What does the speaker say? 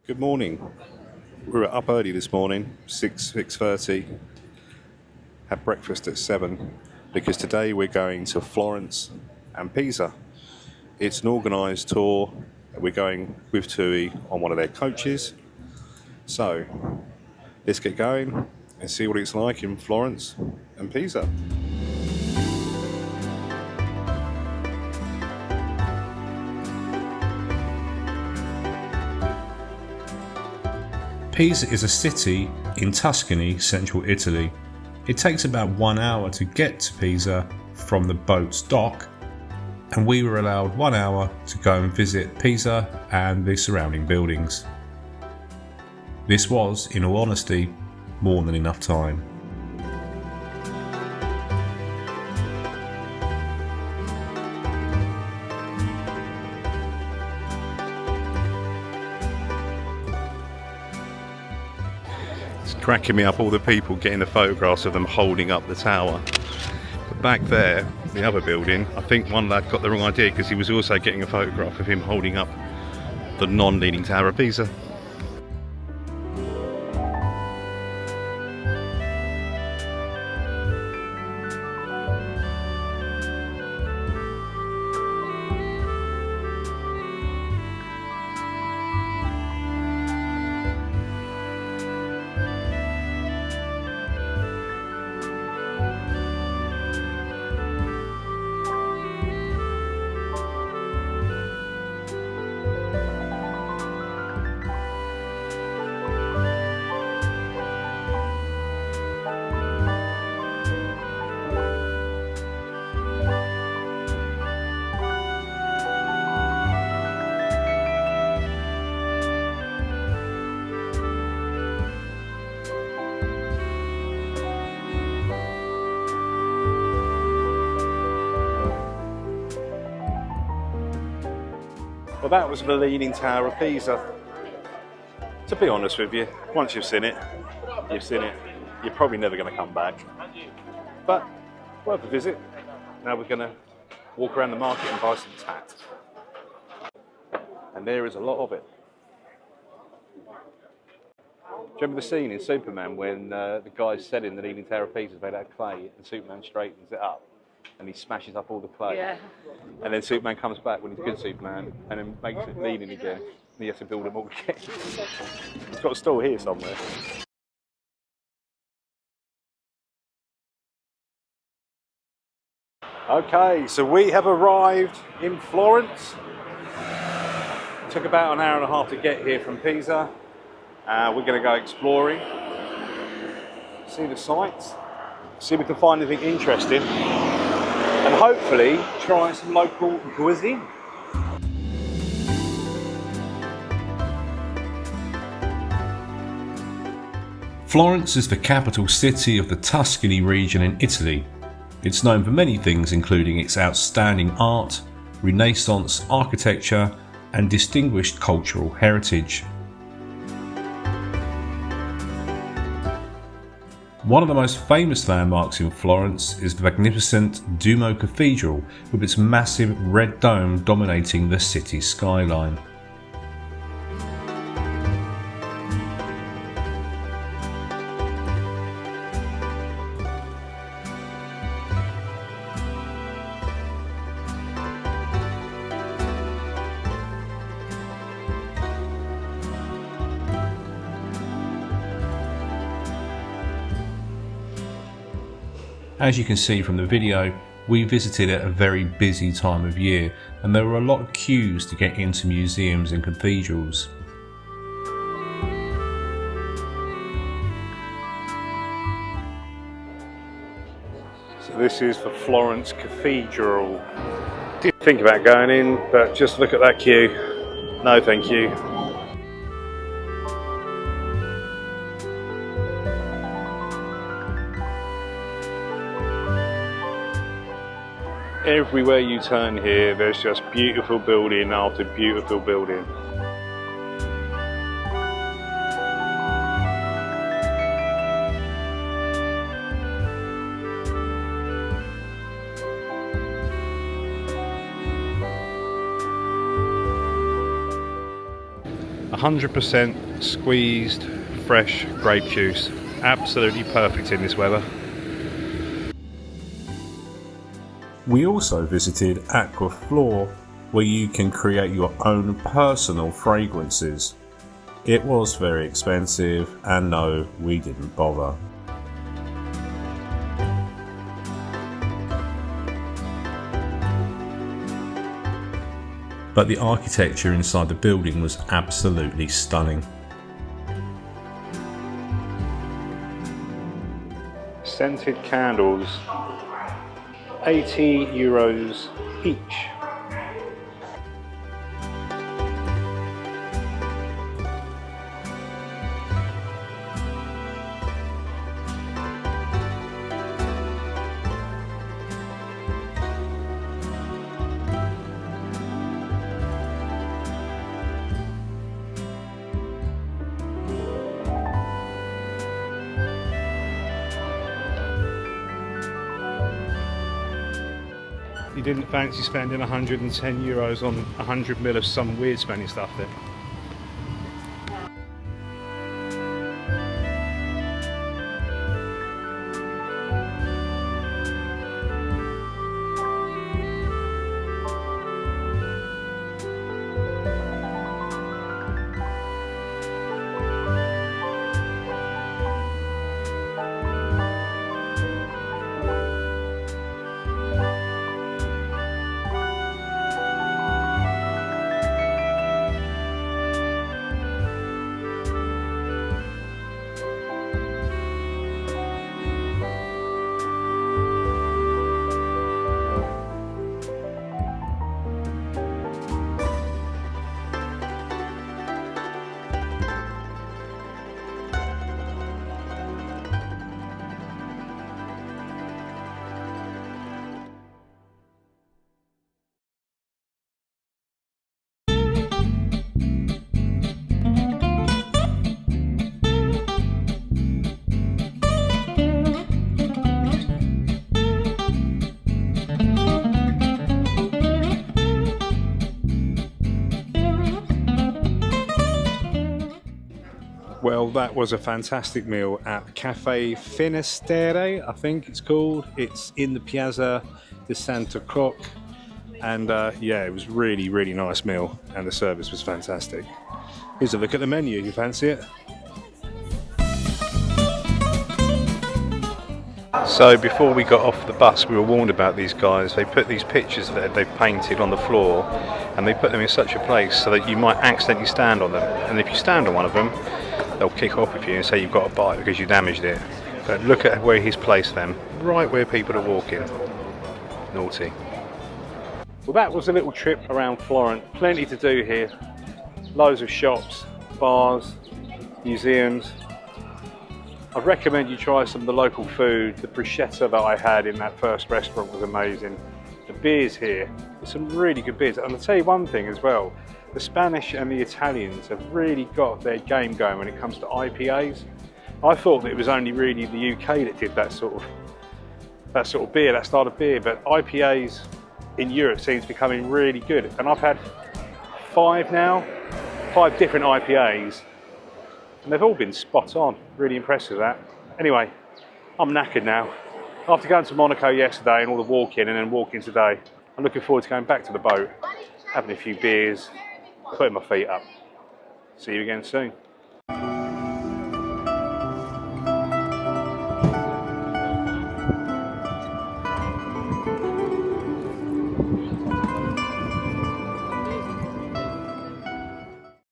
Good morning. We were up early this morning, 6:30. Had breakfast at 7 because today we're going to Florence and Pisa. It's an organised tour. We're going with TUI on one of their coaches. So let's get going and see what it's like in Florence and Pisa. Pisa is a city in Tuscany, central Italy. It takes about 1 hour to get to Pisa from the boat's dock, and we were allowed 1 hour to go and visit Pisa and the surrounding buildings. This was, in all honesty, more than enough time. It's cracking me up, all the people getting the photographs of them holding up the tower. But back there, the other building, I think one lad got the wrong idea because he was also getting a photograph of him holding up the non-leaning tower of Pisa. Well, that was the Leaning Tower of Pisa. To be honest with you, once you've seen it, you've seen it. You're probably never going to come back. But worth a visit. Now we're going to walk around the market and buy some tat. And there is a lot of it. Do you remember the scene in Superman when the guy's selling the Leaning Tower of Pisa is made out of clay and Superman straightens it up and he smashes up all the clay? Yeah. And then Superman comes back when he's a good Superman and then makes it leaning again. And he has to build them all again. It's got a stall here somewhere. Okay, so we have arrived in Florence. It took about an hour and a half to get here from Pisa. We're going to go exploring, see the sights, see if we can find anything interesting, and hopefully try some local cuisine. Florence is the capital city of the Tuscany region in Italy. It's known for many things, including its outstanding art, Renaissance architecture, and distinguished cultural heritage. One of the most famous landmarks in Florence is the magnificent Duomo Cathedral, with its massive red dome dominating the city's skyline. As you can see from the video, we visited at a very busy time of year and there were a lot of queues to get into museums and cathedrals. So this is the Florence Cathedral. Did think about going in, but just look at that queue. No thank you. Everywhere you turn here, there's just beautiful building after beautiful building. 100% squeezed fresh grape juice. Absolutely perfect in this weather. We also visited Aqua Floor, where you can create your own personal fragrances. It was very expensive, and no, we didn't bother. But the architecture inside the building was absolutely stunning. Scented candles, €80 each. You didn't fancy spending €110 on 100ml of some weird smelling stuff then? Well, that was a fantastic meal at Cafe Finisterre, I think it's called. It's in the Piazza di Santa Croce, and yeah, it was really, really nice meal, and the service was fantastic. Here's a look at the menu. You fancy it? So before we got off the bus, we were warned about these guys. They put these pictures that they've painted on the floor, and they put them in such a place so that you might accidentally stand on them. And if you stand on one of them, they'll kick off with you and say you've got a bite because you damaged it. But look at where he's placed them, right where people are walking. Naughty. Well, that was a little trip around Florence. Plenty to do here. Loads of shops, bars, museums. I'd recommend you try some of the local food. The bruschetta that I had in that first restaurant was amazing. The beers here, there's some really good beers. And I'll tell you one thing as well, the Spanish and the Italians have really got their game going when it comes to IPAs. I thought that it was only really the UK that did that sort of beer, that style of beer, but IPAs in Europe seems to be becoming really good. And I've had 5 different IPAs, and they've all been spot on. Really impressed with that. Anyway, I'm knackered now. After going to Monaco yesterday and all the walking and then walking today, I'm looking forward to going back to the boat, having a few beers, putting my feet up. See you again soon.